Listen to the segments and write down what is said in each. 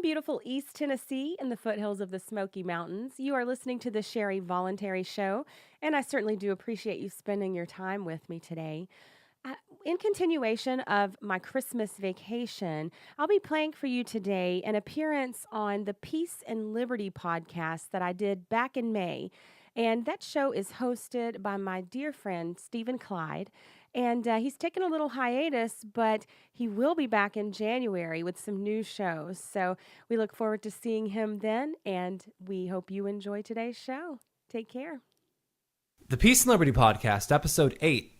beautiful East Tennessee in the foothills of the Smoky Mountains. You are listening to the Sherry Voluntary Show, and I certainly do appreciate you spending your time with me today. Uh, in continuation of my Christmas vacation, I'll be playing for you today an appearance on the Peace and Liberty podcast that I did back in May. And that show is hosted by my dear friend, Steven Clyde. And he's taken a little hiatus, but he will be back in January with some new shows. So we look forward to seeing him then, and we hope you enjoy today's show. Take care. The Peace and Liberty Podcast, Episode 8.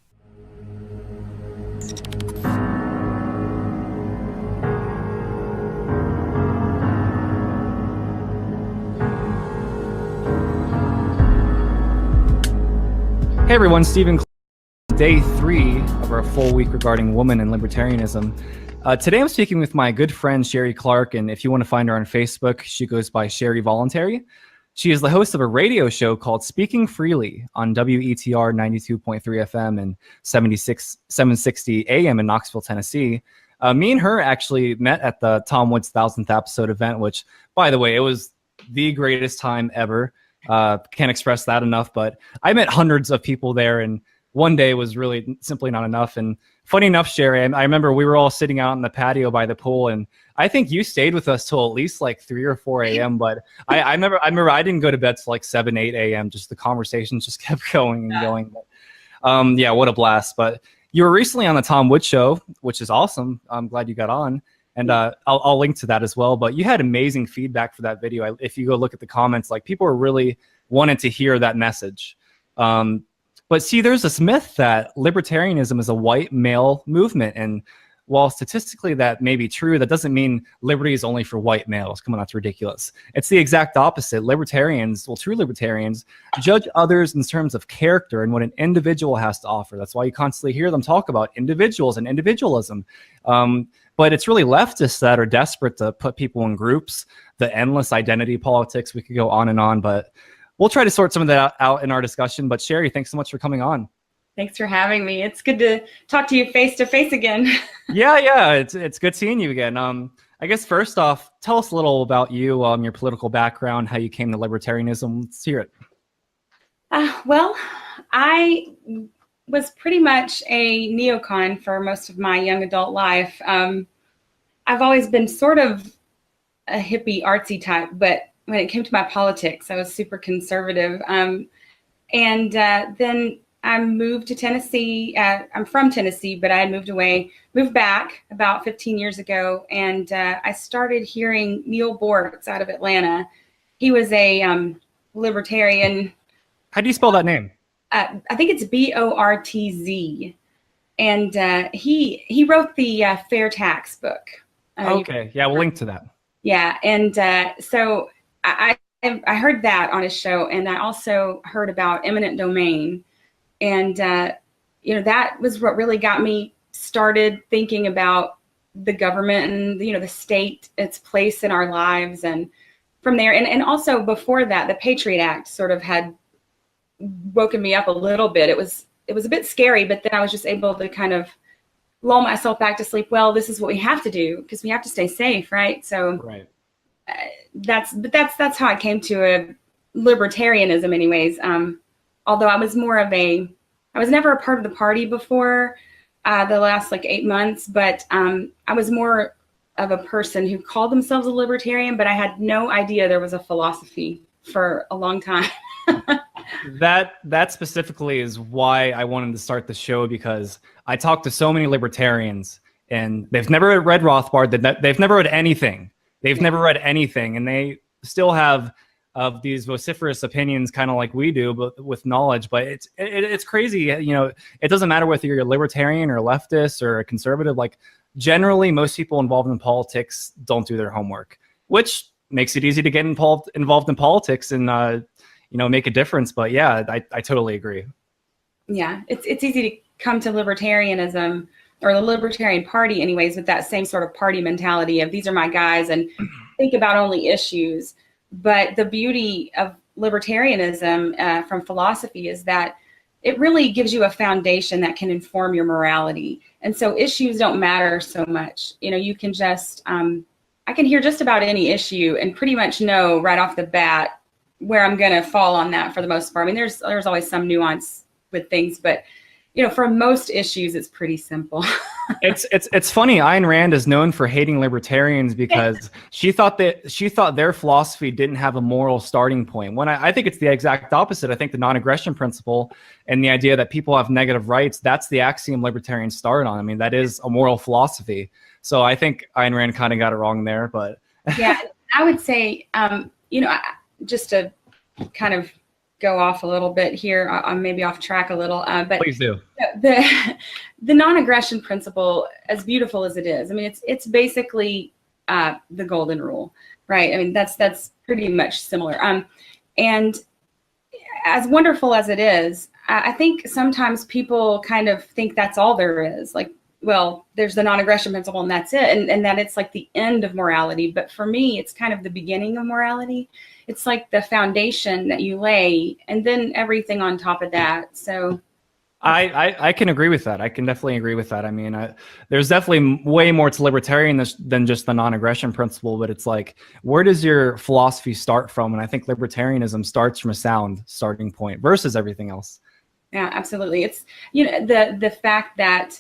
Hey everyone, Steven Clyde, day 3 of our full week regarding women and libertarianism. Today I'm speaking with my good friend Sherry Clark, and if you want to find her on Facebook, she goes by Sherry Voluntary. She is the host of a radio show called Speaking Freely on WETR 92.3 FM and 760 AM in Knoxville, Tennessee. Me and her actually met at the Tom Woods 1000th episode event, which, by the way, it was the greatest time ever. Can't express that enough, but I met hundreds of people there, and one day was really simply not enough. And funny enough, Sherry, I remember we were all sitting out in the patio by the pool, and I think you stayed with us till at least like 3 or 4 a.m. But I remember I didn't go to bed till like 7, 8 a.m. Just the conversations just kept going and going. But, yeah, what a blast. But you were recently on the Tom Woods show, which is awesome. I'm glad you got on. And I'll link to that as well. But you had amazing feedback for that video. If you go look at the comments, like people are really wanted to hear that message. But see, there's this myth that libertarianism is a white male movement. And while statistically that may be true, that doesn't mean liberty is only for white males. Come on, that's ridiculous. It's the exact opposite. Libertarians, well, true libertarians, judge others in terms of character and what an individual has to offer. That's why you constantly hear them talk about individuals and individualism. But it's really leftists that are desperate to put people in groups, the endless identity politics. We could go on, but we'll try to sort some of that out in our discussion. But Sherry, thanks so much for coming on. Thanks for having me. It's good to talk to you face to face again. Yeah, it's good seeing you again. I guess first off, tell us a little about you, your political background, how you came to libertarianism. Let's hear it. Well, I was pretty much a neocon for most of my young adult life. I've always been sort of a hippie, artsy type, but when it came to my politics, I was super conservative. And then I moved to Tennessee. I'm from Tennessee, but I had moved back about 15 years ago, and I started hearing Neil Bortz out of Atlanta. He was a libertarian. How do you spell that name? I think it's Bortz, and he wrote the Fair Tax book. Okay, yeah, we'll link to that. Yeah, and so I heard that on his show, and I also heard about eminent domain, and that was what really got me started thinking about the government and the state, its place in our lives, and from there, and also before that, the Patriot Act sort of had woken me up a little bit. It was a bit scary, but then I was just able to kind of lull myself back to sleep. Well, this is what we have to do because we have to stay safe, right? So right. That's how I came to libertarianism, anyways. Although I was never a part of the party before the last 8 months, but I was more of a person who called themselves a libertarian, but I had no idea there was a philosophy for a long time. That specifically is why I wanted to start the show, because I talked to so many libertarians and they've never read Rothbard, they've never read anything. They've never read anything, and they still have these vociferous opinions, kind of like we do, but with knowledge. But it's crazy. It doesn't matter whether you're a libertarian or a leftist or a conservative. Generally, most people involved in politics don't do their homework, which makes it easy to get involved in politics and make a difference. But yeah, I totally agree. Yeah, it's easy to come to libertarianism or the Libertarian Party anyways with that same sort of party mentality of these are my guys and think about only issues. But the beauty of libertarianism from philosophy is that it really gives you a foundation that can inform your morality. And so issues don't matter so much. You can just I can hear just about any issue and pretty much know right off the bat where I'm going to fall on that for the most part. I mean, there's always some nuance with things, but for most issues, it's pretty simple. It's funny. Ayn Rand is known for hating libertarians because she thought their philosophy didn't have a moral starting point. When I think it's the exact opposite. I think the non-aggression principle and the idea that people have negative rights, that's the axiom libertarians start on. I mean, that is a moral philosophy. So I think Ayn Rand kind of got it wrong there, but yeah, I would say, just to kind of go off a little bit here, I'm maybe off track a little, but please do. The non-aggression principle, as beautiful as it is, I mean, it's basically the golden rule, right? I mean, that's pretty much similar. And as wonderful as it is, I think sometimes people kind of think that's all there is. Like, well, there's the non-aggression principle and that's it. And that it's like the end of morality. But for me, it's kind of the beginning of morality. It's like the foundation that you lay and then everything on top of that. So I can agree with that. I can definitely agree with that. I mean, there's definitely way more to libertarianism than just the non-aggression principle, but it's like, where does your philosophy start from? And I think libertarianism starts from a sound starting point versus everything else. Yeah, absolutely. It's, the fact that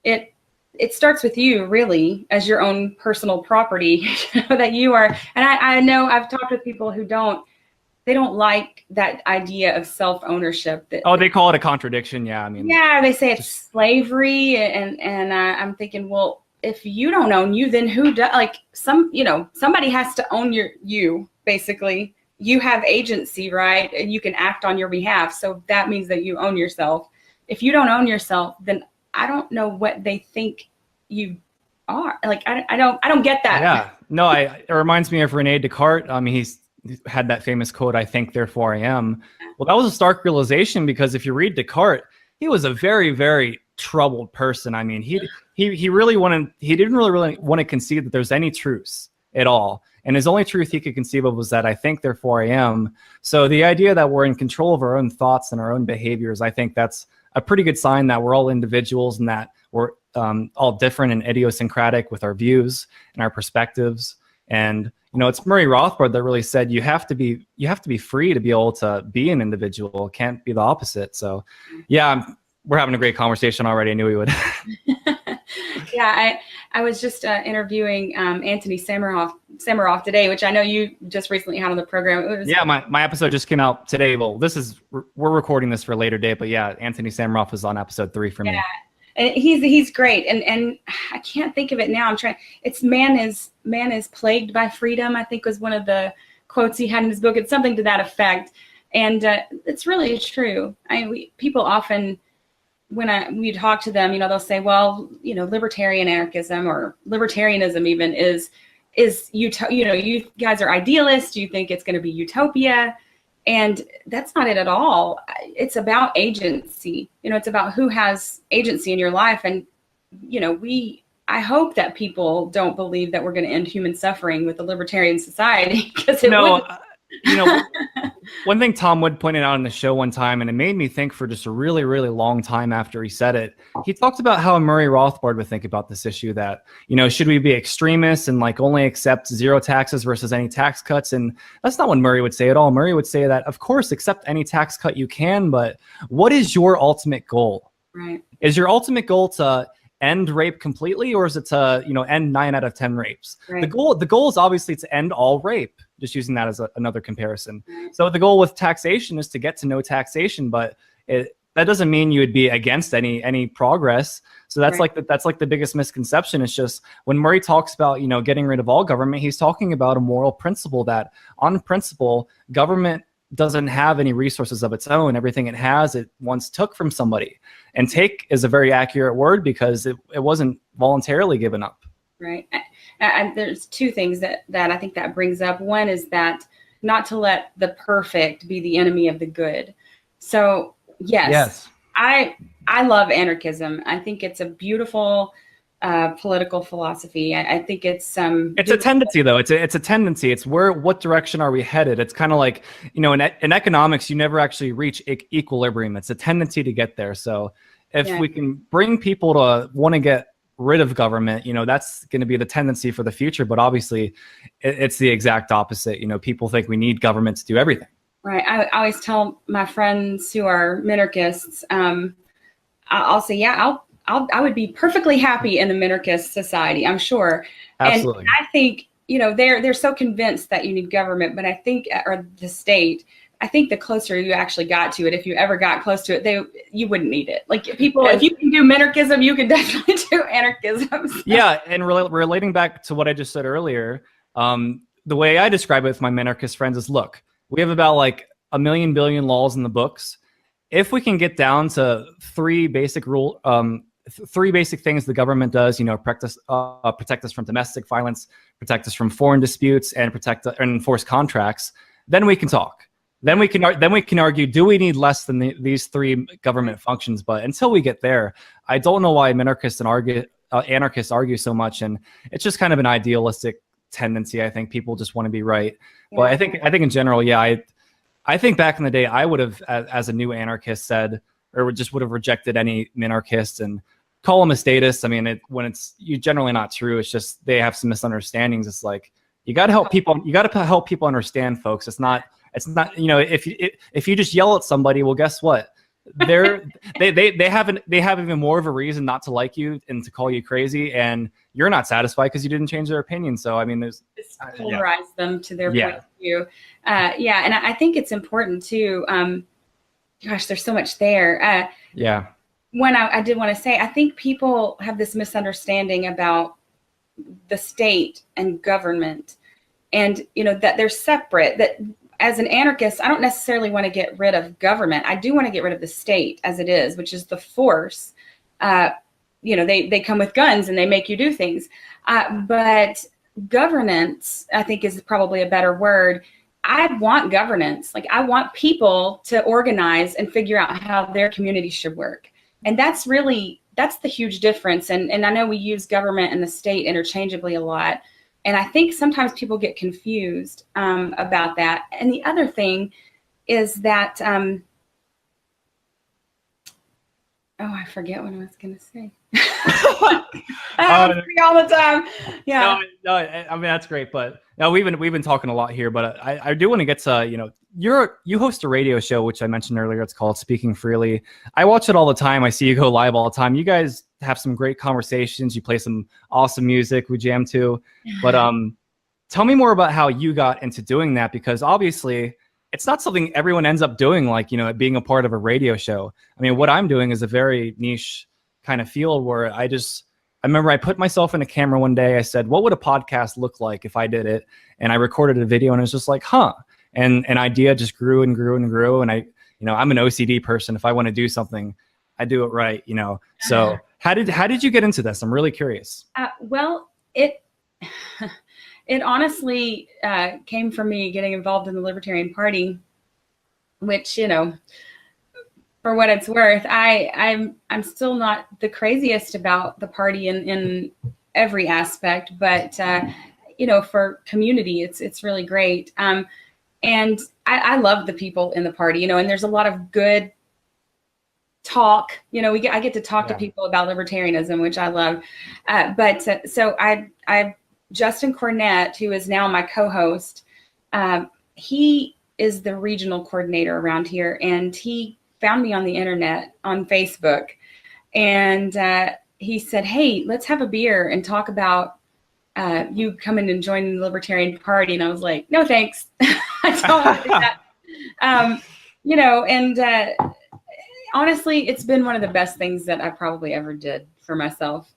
it starts with you really as your own personal property, that you are. And I know I've talked with people who they don't like that idea of self-ownership. They call it a contradiction. Yeah. I mean, yeah, they say it's slavery. And I'm thinking, well, if you don't own you, then who does? Like somebody has to own you, basically. You have agency, right? And you can act on your behalf. So that means that you own yourself. If you don't own yourself, then I don't know what they think you are. Like, I don't get that. Yeah, no, it reminds me of Rene Descartes. He's had that famous quote, "I think, therefore I am." Well, that was a stark realization because if you read Descartes, he was a very, very troubled person. I mean, he didn't really want to concede that there's any truths at all. And his only truth he could conceive of was that I think, therefore I am. So the idea that we're in control of our own thoughts and our own behaviors, I think that's a pretty good sign that we're all individuals and that we're all different and idiosyncratic with our views and our perspectives. And it's Murray Rothbard that really said you have to be free to be able to be an individual. It can't be the opposite. So, yeah, we're having a great conversation already. I knew we would. Yeah, I was just interviewing Anthony Samaroff today, which I know you just recently had on the program. Yeah, my episode just came out today. Well, we're recording this for a later date, but yeah, Anthony Samaroff was on episode 3 for me. Yeah, and he's great, and I can't think of it now. It's man is plagued by freedom, I think was one of the quotes he had in his book. It's something to that effect, and it's really true. People often, when we talk to them, they'll say, well, libertarian anarchism or libertarianism even is you guys are idealists. You think it's going to be utopia. And that's not it at all. It's about agency. It's about who has agency in your life. And, I hope that people don't believe that we're going to end human suffering with a libertarian society because it wouldn't. One thing Tom Wood pointed out on the show one time, and it made me think for just a really, really long time after he said it, he talked about how Murray Rothbard would think about this issue that, should we be extremists and only accept zero taxes versus any tax cuts? And that's not what Murray would say at all. Murray would say that, of course, accept any tax cut you can, but what is your ultimate goal? Right. Is your ultimate goal to end rape completely, or is it to end 9 out of 10 rapes? Right. The goal is obviously to end all rape, just using that as another comparison. So the goal with taxation is to get to no taxation, but that doesn't mean you would be against any progress. So that's right. that's the biggest misconception. It's just when Murray talks about getting rid of all government, he's talking about a moral principle that on principle government doesn't have any resources of its own. Everything it has, it once took from somebody. And take is a very accurate word because it wasn't voluntarily given up. Right. And there's two things that I think that brings up. One is that not to let the perfect be the enemy of the good. So yes. I love anarchism. I think it's a beautiful political philosophy. I think it's a tendency though. It's a tendency. It's what direction are we headed? It's kind of like, in economics, you never actually reach equilibrium. It's a tendency to get there. So if we can bring people to want to get rid of government, that's going to be the tendency for the future. But obviously, it's the exact opposite. People think we need government to do everything. Right. I always tell my friends who are minarchists, I'll say, yeah, I would be perfectly happy in a minarchist society, I'm sure. Absolutely. And I think, they're so convinced that you need government, but I think, or the state, I think the closer you actually got to it, if you ever got close to it, you wouldn't need it. Like people, if you can do minarchism, you can definitely do anarchism. So. Yeah, and relating back to what I just said earlier, the way I describe it with my minarchist friends is, look, we have about like 1 million billion laws in the books. If we can get down to three basic things the government does, protect us from domestic violence, protect us from foreign disputes, and and enforce contracts, then we can talk. Then we can argue, do we need less than these three government functions? But until we get there, I don't know why minarchists and anarchists argue so much. And it's just kind of an idealistic tendency. I think people just want to be right. Yeah. But I think in general, yeah, I think back in the day, I would have, as a new anarchist, said, or just would have rejected any minarchist and call them a statist. I mean, when it's generally not true. It's just they have some misunderstandings. It's like you got to help people. You got to help people understand, folks. It's not. If you just yell at somebody, well, guess what? They have even more of a reason not to like you and to call you crazy, and you're not satisfied because you didn't change their opinion. So I mean, there's just polarize them to their point of view. And I think it's important too. Gosh, there's so much there. When I did want to say, I think people have this misunderstanding about the state and government, and that they're separate. That as an anarchist, I don't necessarily want to get rid of government. I do want to get rid of the state as it is, which is the force. They come with guns and they make you do things. But governance, I think, is probably a better word. I want governance. Like, I want people to organize and figure out how their community should work. And that's the huge difference. And I know we use government and the state interchangeably a lot. And I think sometimes people get confused about that. And the other thing is that, I forget what I was going to say. I all the time. Yeah. No, I mean, that's great. But no, we've been talking a lot here. But I do want to get to, you host a radio show, which I mentioned earlier. It's called Speaking Freely. I watch it all the time. I see you go live all the time. You guys have some great conversations. You play some awesome music. We jam too. But tell me more about how you got into doing that, because obviously it's not something everyone ends up doing, like, being a part of a radio show. I mean, what I'm doing is a very niche kind of field where I remember I put myself in a camera one day. I said, what would a podcast look like if I did it? And I recorded a video, and it was just like, and an idea just grew and grew and grew. And I'm an OCD person. If I want to do something, I do it right, So how did you get into this? I'm really curious. Well, it honestly came from me getting involved in the Libertarian Party, which, for what it's worth, I'm still not the craziest about the party in every aspect, but for community, it's really great. And I love the people in the party, and there's a lot of good talk. I get to talk to people about libertarianism, which I love. So Justin Cornett, who is now my co-host, he is the regional coordinator around here, and he found me on the internet on Facebook, and he said, "Hey, let's have a beer and talk about you coming and joining the Libertarian Party." And I was like, "No, thanks. I don't want to do that." Honestly, it's been one of the best things that I probably ever did for myself.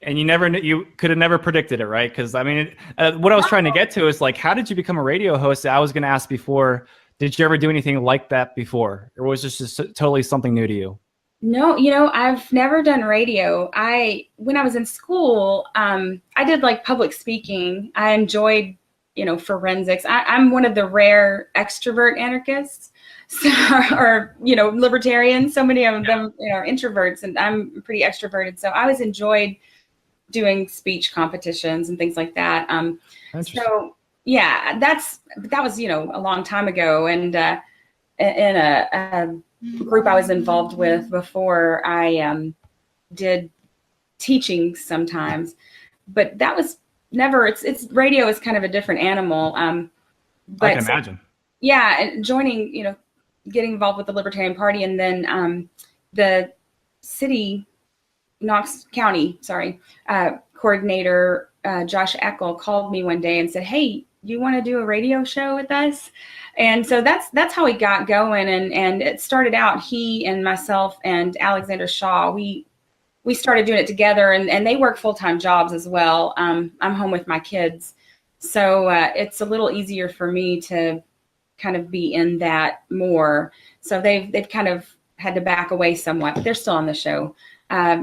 And you could have never predicted it, right? Because I mean, what I was trying to get to is, like, how did you become a radio host? I was going to ask before, did you ever do anything like that before? Or was this just totally something new to you? No, I've never done radio. When I was in school, I did like public speaking. I enjoyed, forensics. I'm one of the rare extrovert anarchists, or libertarians. So many of them are introverts, and I'm pretty extroverted. So I always enjoyed doing speech competitions and things like that. So yeah, that was a long time ago, and in a group I was involved with before I did teaching sometimes, but that was never, it's radio is kind of a different animal. I can imagine. Yeah. And joining, getting involved with the Libertarian Party, and then the city, Knox County, coordinator, Josh Eckel, called me one day and said, "Hey, you want to do a radio show with us?" And so that's how we got going. And it started out, he and myself and Alexander Shaw, we started doing it together, and they work full-time jobs as well. I'm home with my kids. So it's a little easier for me to kind of be in that more. So they've kind of had to back away somewhat, but they're still on the show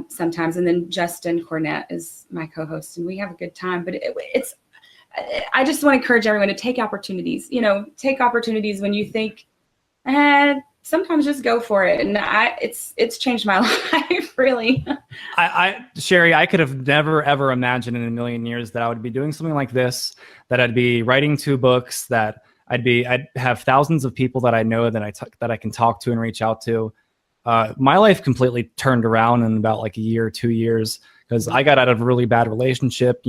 sometimes. And then Justin Cornett is my co-host, and we have a good time. But I just want to encourage everyone to take opportunities. Take opportunities when you think, sometimes just go for it. And it's changed my life, really. Sherry, I could have never, ever imagined in a million years that I would be doing something like this, that I'd be writing 2 books, that I'd have thousands of people that I know that I can talk to and reach out to. My life completely turned around in about like a year or 2 years, because I got out of a really bad relationship.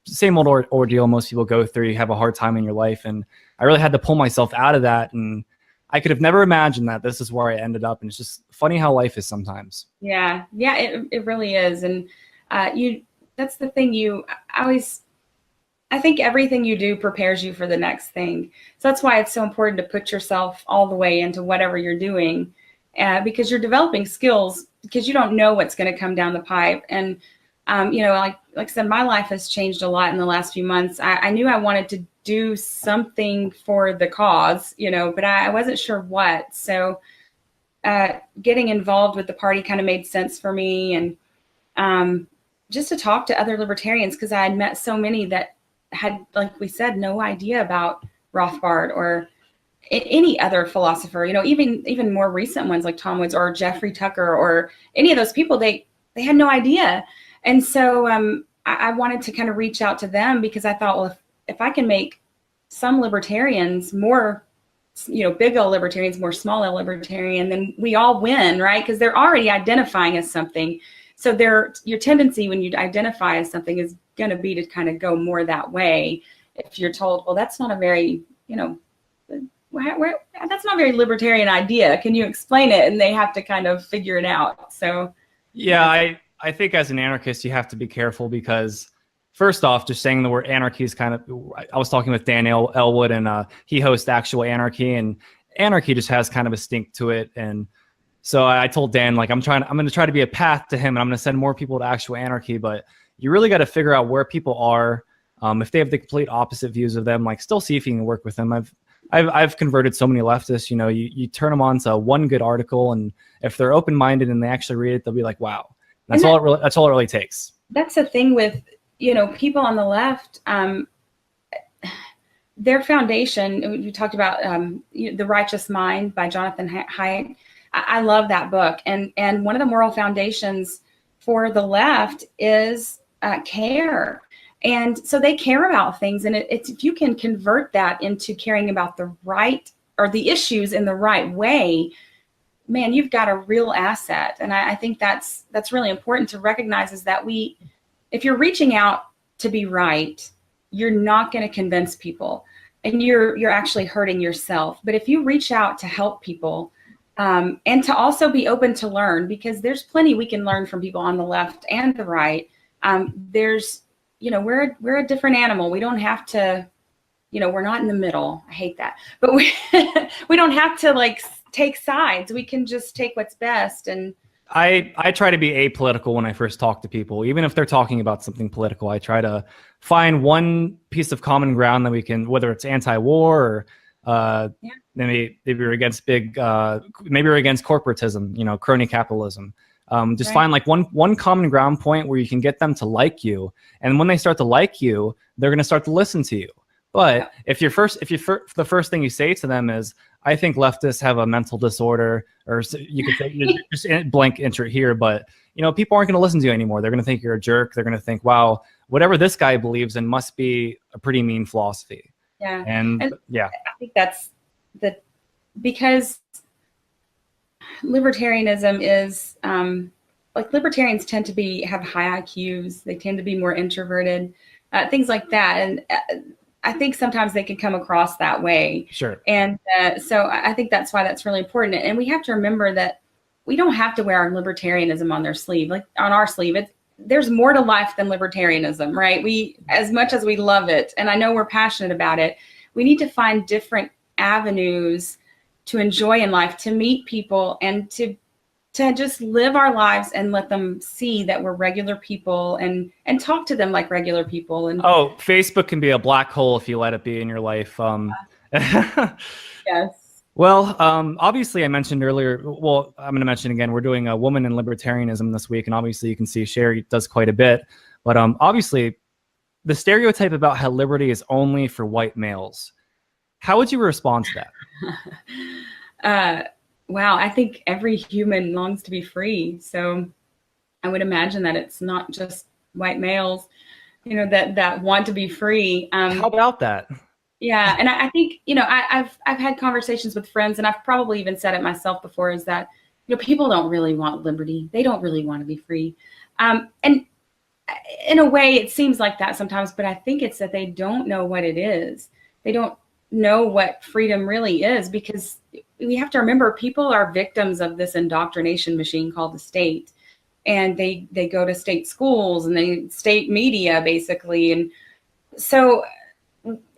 Same old ordeal most people go through. You have a hard time in your life, and I really had to pull myself out of that. And I could have never imagined that this is where I ended up. And it's just funny how life is sometimes. Yeah, it really is. And that's the thing. I think everything you do prepares you for the next thing. So that's why it's so important to put yourself all the way into whatever you're doing, because you're developing skills, because you don't know what's going to come down the pipe. And like I said, my life has changed a lot in the last few months. I knew I wanted to do something for the cause, but I wasn't sure what. So getting involved with the party kind of made sense for me. And just to talk to other libertarians, because I had met so many that had, like we said, no idea about Rothbard or any other philosopher, even more recent ones like Tom Woods or Jeffrey Tucker or any of those people, they had no idea. And so I wanted to kind of reach out to them, because I thought, well, if I can make some libertarians more, big L libertarians more small L libertarian, then we all win, right? Because they're already identifying as something. So your tendency when you identify as something is going to be to kind of go more that way. If you're told, well, that's not a very, that's not a very libertarian idea. Can you explain it? And they have to kind of figure it out. So yeah, I think as an anarchist, you have to be careful, because first off, just saying the word anarchy is kind of, I was talking with Dan Elwood, and he hosts Actual Anarchy, and anarchy just has kind of a stink to it. And so I told Dan, like, I'm going to try to be a path to him, and I'm going to send more people to Actual Anarchy, but you really got to figure out where people are. If they have the complete opposite views of them, like, still see if you can work with them. I've converted so many leftists. You turn them on to one good article, and if they're open-minded and they actually read it, they'll be like, wow. That's all it really takes. That's the thing with, people on the left, their foundation, we talked about The Righteous Mind by Jonathan Haidt. I love that book. And one of the moral foundations for the left is care. And so they care about things. And it's if you can convert that into caring about the right, or the issues in the right way, man, you've got a real asset. And I think that's really important to recognize, is that if you're reaching out to be right, you're not going to convince people, and you're actually hurting yourself. But if you reach out to help people, and to also be open to learn, because there's plenty we can learn from people on the left and the right. We're a different animal. We don't have to, we're not in the middle. I hate that, but we don't have to take sides. We can just take what's best. And I try to be apolitical when I first talk to people, even if they're talking about something political. I try to find one piece of common ground that we can, whether it's anti-war or maybe we're against maybe we're against corporatism, crony capitalism. Just find one common ground point where you can get them to like you, and when they start to like you, they're going to start to listen to you. But if the first thing you say to them is, I think leftists have a mental disorder, or you could say just blank entry here, but people aren't going to listen to you anymore. They're going to think you're a jerk. They're going to think, wow, whatever this guy believes in must be a pretty mean philosophy. Yeah. And yeah, I think that's because libertarianism is like libertarians tend to have high IQs. They tend to be more introverted, things like that. And I think sometimes they can come across that way. Sure. And so I think that's why that's really important. And we have to remember that we don't have to wear our libertarianism on their sleeve, like on our sleeve. There's more to life than libertarianism, right? As much as we love it, and I know we're passionate about it, we need to find different avenues to enjoy in life, to meet people, and to just live our lives and let them see that we're regular people, and talk to them like regular people. And Facebook can be a black hole if you let it be in your life. Yes. Well, obviously I mentioned earlier, well, I'm going to mention again, we're doing a woman in libertarianism this week. And obviously you can see Sherry does quite a bit, but obviously the stereotype about how liberty is only for white males. How would you respond to that? Wow, I think every human longs to be free. So I would imagine that it's not just white males, that want to be free. How about that? Yeah, and I think, I've had conversations with friends, and I've probably even said it myself before, is that, people don't really want liberty. They don't really want to be free. And in a way, it seems like that sometimes, but I think it's that they don't know what it is. They don't know what freedom really is, because we have to remember people are victims of this indoctrination machine called the state. And they go to state schools and state media, basically. And so,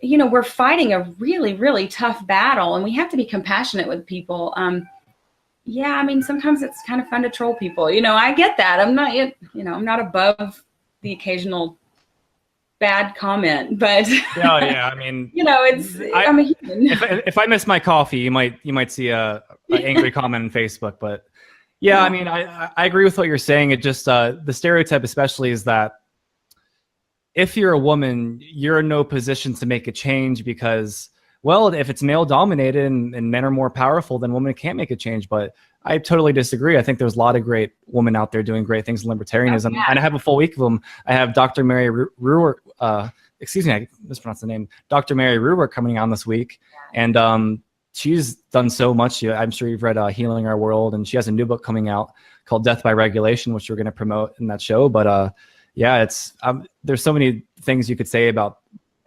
we're fighting a really, really tough battle, and we have to be compassionate with people. Yeah, I mean, sometimes it's kind of fun to troll people. I get that. I'm not above the occasional bad comment, but yeah, I mean, I'm a human. If I miss my coffee, you might see an angry comment on Facebook. But yeah, I mean, I agree with what you're saying. It just the stereotype, especially, is that if you're a woman, you're in no position to make a change because, well, if it's male dominated and men are more powerful, then women can't make a change. But I totally disagree. I think there's a lot of great women out there doing great things in libertarianism. Oh, yeah. And I have a full week of them. I have Dr. Mary Ruhr, excuse me, I mispronounced the name, Dr. Mary Ruhr coming on this week. Yeah. And she's done so much. I'm sure you've read Healing Our World, and she has a new book coming out called Death by Regulation, which we're going to promote in that show. But yeah, it's there's so many things you could say about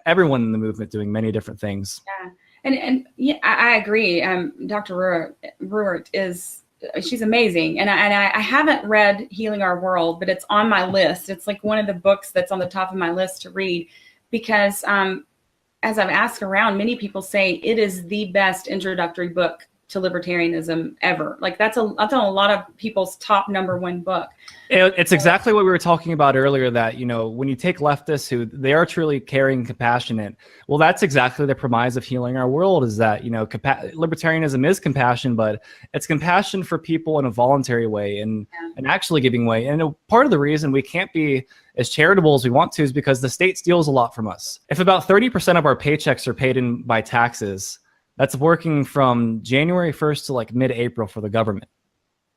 everyone in the movement doing many different things. Yeah, and yeah, I agree. Dr. Ruhr she's amazing, and I haven't read Healing Our World, but it's on my list. It's like one of the books that's on the top of my list to read, because as I've asked around, many people say it is the best introductory book to libertarianism ever. Like that's on a lot of people's top #1 book. It's exactly what we were talking about earlier, that, when you take leftists who they are truly caring and compassionate, well, that's exactly the premise of Healing Our World, is that, libertarianism is compassion, but it's compassion for people in a voluntary way and actually giving way. And part of the reason we can't be as charitable as we want to is because the state steals a lot from us. If about 30% of our paychecks are paid in by taxes, that's working from January 1st to like mid-April for the government.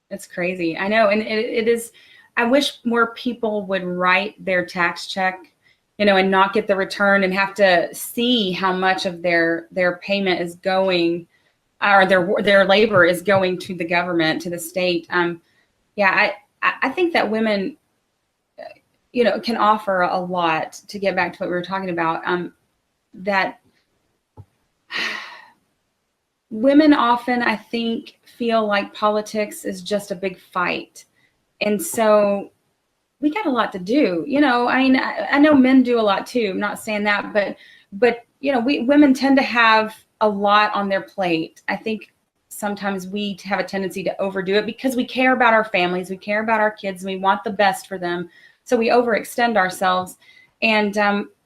It's crazy. I know. And it is, I wish more people would write their tax check, and not get the return and have to see how much of their payment is going, or their labor is going to the government, to the state. Yeah, I think that women, can offer a lot, to get back to what we were talking about, that women often, I think, feel like politics is just a big fight. And so we got a lot to do. I mean, I know men do a lot too. I'm not saying that, but we women tend to have a lot on their plate. I think sometimes we have a tendency to overdo it because we care about our families, we care about our kids, and we want the best for them. So we overextend ourselves, and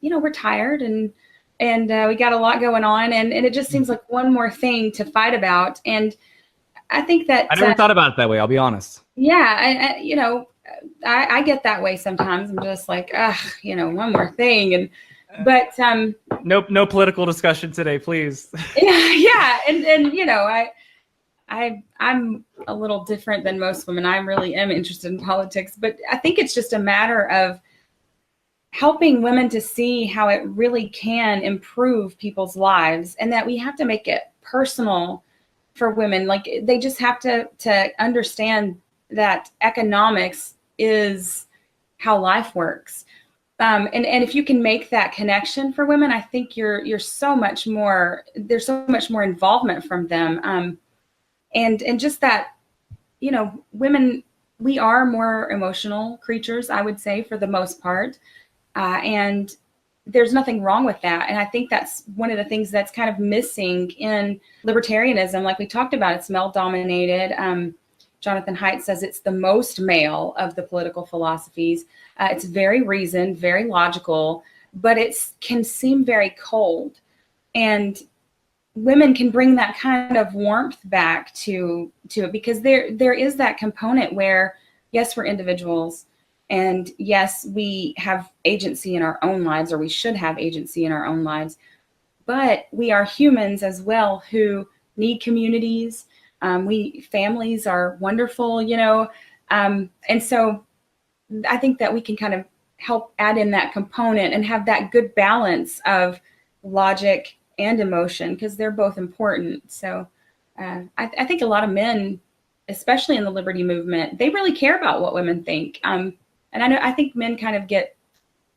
we're tired, and we got a lot going on, and it just seems like one more thing to fight about. And I think that I never thought about it that way, I'll be honest. Yeah, I get that way sometimes. I'm just like, one more thing, but no political discussion today, please. Yeah, and I'm a little different than most women. I really am interested in politics, but I think it's just a matter of helping women to see how it really can improve people's lives, and that we have to make it personal for women. Like, they just have to understand that economics is how life works. And if you can make that connection for women, I think you're so much more, there's so much more involvement from them. And just that, women, we are more emotional creatures, I would say, for the most part. And there's nothing wrong with that. And I think that's one of the things that's kind of missing in libertarianism. Like we talked about, it's male dominated. Jonathan Haidt says it's the most male of the political philosophies. It's very reasoned, very logical, but it can seem very cold. And women can bring that kind of warmth back to it, because there is that component where, yes, we're individuals, and yes, we have agency in our own lives, or we should have agency in our own lives, but we are humans as well who need communities. Families are wonderful, and so I think that we can kind of help add in that component and have that good balance of logic and emotion, because they're both important. So I think a lot of men, especially in the liberty movement, they really care about what women think. And I think men kind of get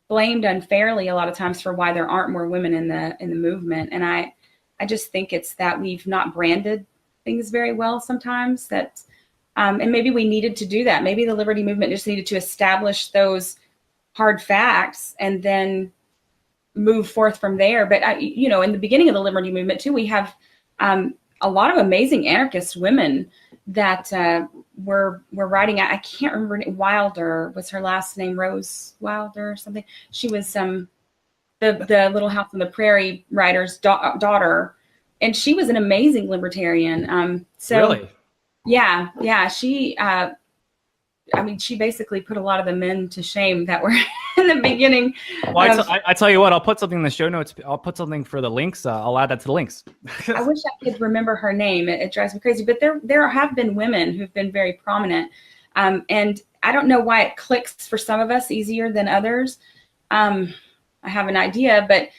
blamed unfairly a lot of times for why there aren't more women in the movement. And I just think it's that we've not branded things very well sometimes, that and maybe we needed to do that. Maybe the liberty movement just needed to establish those hard facts and then move forth from there. But in the beginning of the liberty movement too, we have a lot of amazing anarchist women that were writing. I can't remember, Wilder was her last name, Rose Wilder or something. She was the Little House on the Prairie writer's daughter. And she was an amazing libertarian. Really? Yeah. She, she basically put a lot of the men to shame that were in the beginning. Well, I tell you what, I'll put something in the show notes. I'll put something for the links. I'll add that to the links. I wish I could remember her name. It drives me crazy. But there have been women who've been very prominent. And I don't know why it clicks for some of us easier than others. I have an idea, but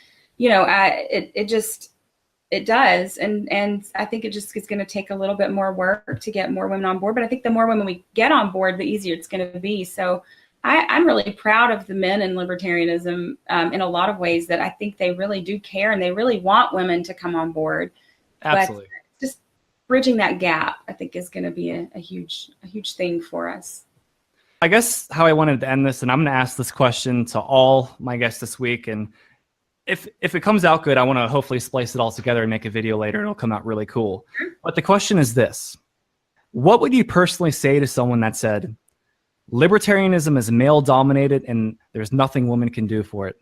it does. And I think it just is going to take a little bit more work to get more women on board. But I think the more women we get on board, the easier it's going to be. So I'm really proud of the men in libertarianism in a lot of ways, that I think they really do care and they really want women to come on board. Absolutely. But just bridging that gap, I think, is going to be a huge thing for us. I guess how I wanted to end this, and I'm going to ask this question to all my guests this week, and if it comes out good, I want to hopefully splice it all together and make a video later. It'll come out really cool. But the question is this: what would you personally say to someone that said, libertarianism is male dominated and there's nothing women can do for it?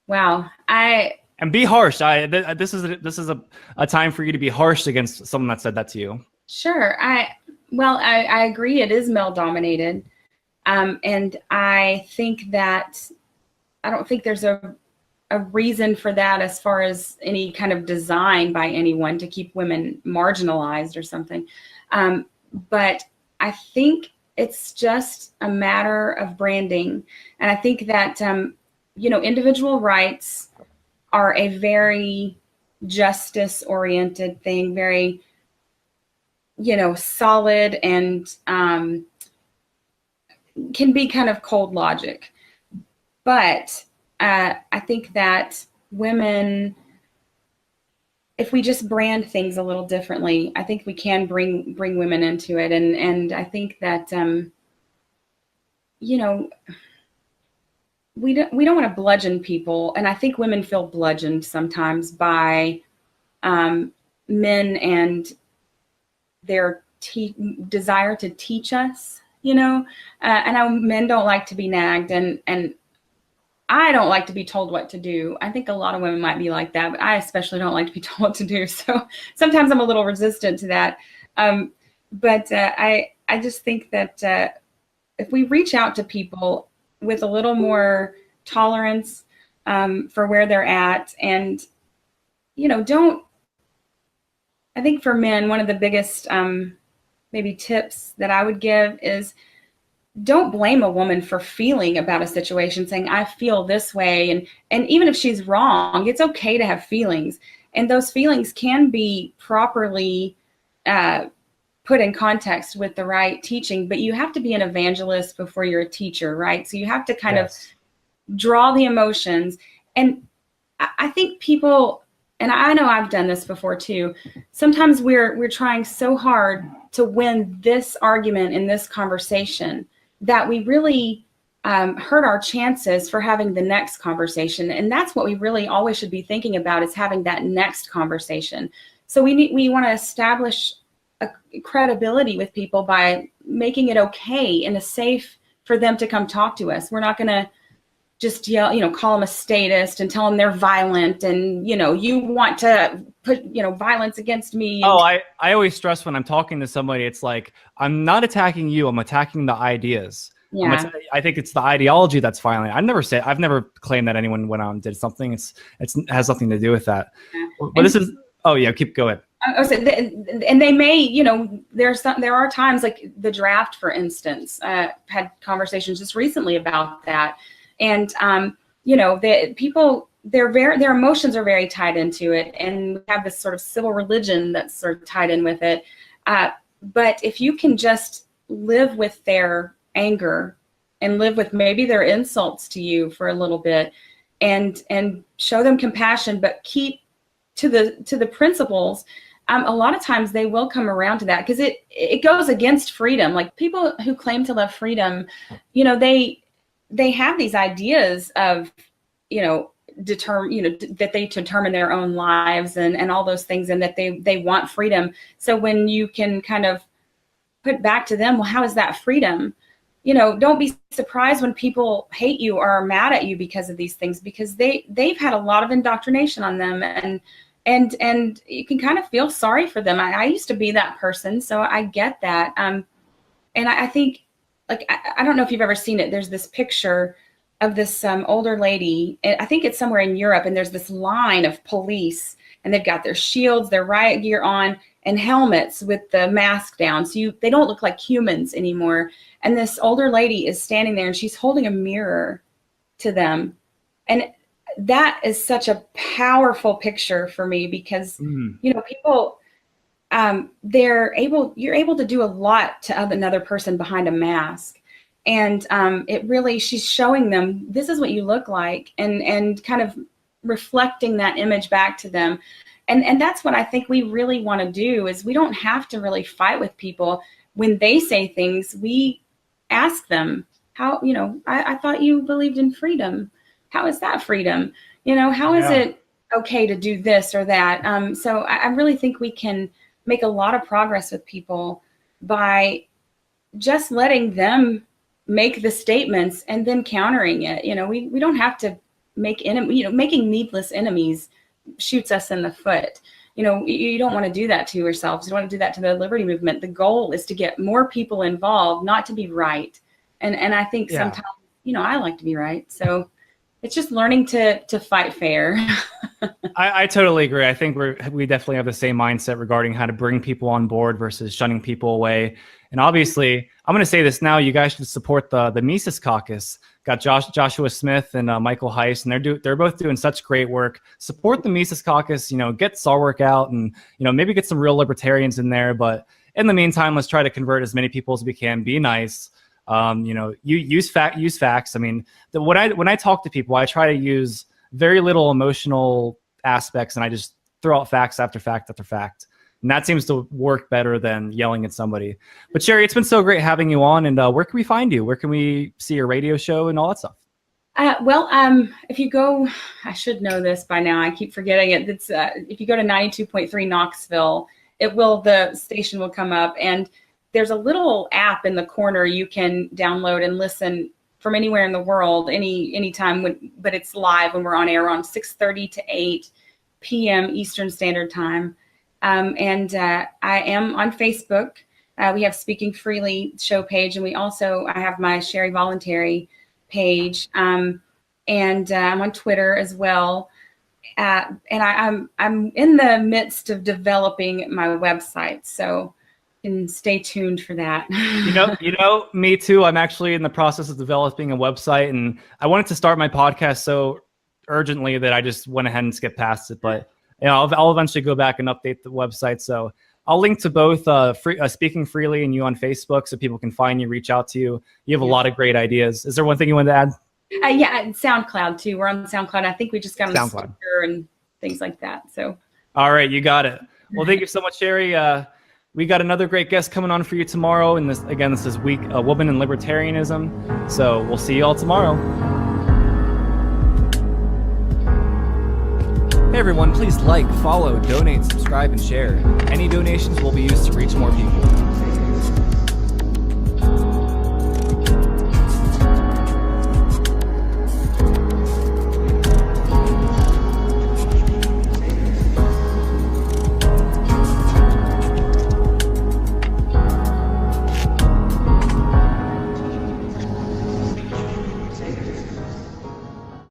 Wow. And be harsh. This is a time for you to be harsh against someone that said that to you. Sure. I agree. It is male dominated. And I think that I don't think there's a reason for that as far as any kind of design by anyone to keep women marginalized or something. But I think it's just a matter of branding. And I think that, individual rights are a very justice-oriented thing, very, solid, and can be kind of cold logic. But I think that women, if we just brand things a little differently, I think we can bring women into it. And I think that, we don't want to bludgeon people. And I think women feel bludgeoned sometimes by men and their desire to teach us, and I know men don't like to be nagged, and I don't like to be told what to do. I think a lot of women might be like that, but I especially don't like to be told what to do. So sometimes I'm a little resistant to that. But I just think that if we reach out to people with a little more tolerance for where they're at, and, I think for men, one of the biggest maybe tips that I would give is, don't blame a woman for feeling about a situation, saying, I feel this way. And even if she's wrong, it's okay to have feelings. And those feelings can be properly put in context with the right teaching, but you have to be an evangelist before you're a teacher, right? So you have to kind of draw the emotions. And I think people, and I know I've done this before too, sometimes we're trying so hard to win this argument in this conversation that we really hurt our chances for having the next conversation. And that's what we really always should be thinking about, is having that next conversation. So we want to establish a credibility with people by making it okay and safe for them to come talk to us. We're not going to just yell, call them a statist and tell them they're violent and, you want to put, violence against me. Oh, I always stress when I'm talking to somebody, it's like, I'm not attacking you, I'm attacking the ideas. Yeah. I think it's the ideology that's violent. I've never claimed that anyone went out and did something. It has nothing to do with that. Yeah. But keep going. And they may, there are times like the draft, for instance, had conversations just recently about that. And, the people, their emotions are very tied into it. And we have this sort of civil religion that's sort of tied in with it. But if you can just live with their anger and live with maybe their insults to you for a little bit and show them compassion, but keep to the principles, a lot of times they will come around to that, because it goes against freedom. Like, people who claim to love freedom, they have these ideas of, that they determine their own lives and all those things, and that they want freedom. So when you can kind of put back to them, well, how is that freedom? Don't be surprised when people hate you or are mad at you because of these things, because they've had a lot of indoctrination on them, and you can kind of feel sorry for them. I used to be that person, so I get that. And I think, like, I don't know if you've ever seen it. There's this picture of this older lady, and I think it's somewhere in Europe, and there's this line of police, and they've got their shields, their riot gear on, and helmets with the mask down. So they don't look like humans anymore. And this older lady is standing there, and she's holding a mirror to them. And that is such a powerful picture for me, because, people, you're able to do a lot to another person behind a mask. And she's showing them, this is what you look like, and kind of reflecting that image back to them. And that's what I think we really want to do, is we don't have to really fight with people. When they say things, we ask them, how, I thought you believed in freedom. How is that freedom? How is it okay to do this or that? So I really think we can make a lot of progress with people by just letting them make the statements and then countering it. We don't have to make making needless enemies shoots us in the foot. You don't want to do that to yourselves. You don't want to do that to the liberty movement. The goal is to get more people involved, not to be right. And I think sometimes, I like to be right. So it's just learning to fight fair. I totally agree. I think we definitely have the same mindset regarding how to bring people on board versus shunning people away. And obviously, I'm going to say this now, you guys should support the Mises Caucus. Got Joshua Smith and Michael Heiss, and they're both doing such great work. Support the Mises Caucus, get SAR work out, and maybe get some real libertarians in there. But in the meantime, let's try to convert as many people as we can. Be nice. Use facts. I mean, when I talk to people, I try to use very little emotional aspects, and I just throw out facts after fact after fact. And that seems to work better than yelling at somebody. But Sherry, it's been so great having you on. And where can we find you? Where can we see your radio show and all that stuff? If you go, I should know this by now, I keep forgetting it. It's if you go to 92.3 Knoxville, the station will come up, and there's a little app in the corner you can download and listen from anywhere in the world, anytime. But it's live when we're on air on 6:30 to 8 p.m. Eastern Standard Time. I am on Facebook. We have Speaking Freely show page, and I have my Sherry Voluntary page. And I'm on Twitter as well. And I'm in the midst of developing my website, so you can stay tuned for that. Me too. I'm actually in the process of developing a website, and I wanted to start my podcast so urgently that I just went ahead and skipped past it. But I'll eventually go back and update the website. So I'll link to both Speaking Freely and you on Facebook so people can find you, reach out to you. You have a lot of great ideas. Is there one thing you wanted to add? Yeah, and SoundCloud too. We're on SoundCloud. I think we just got on SoundCloud. Stitcher and things like that. So. All right, you got it. Well, thank you so much, Sherry. We got another great guest coming on for you tomorrow. And this is week a woman in libertarianism. So we'll see you all tomorrow. Hey everyone, please like, follow, donate, subscribe, and share. Any donations will be used to reach more people.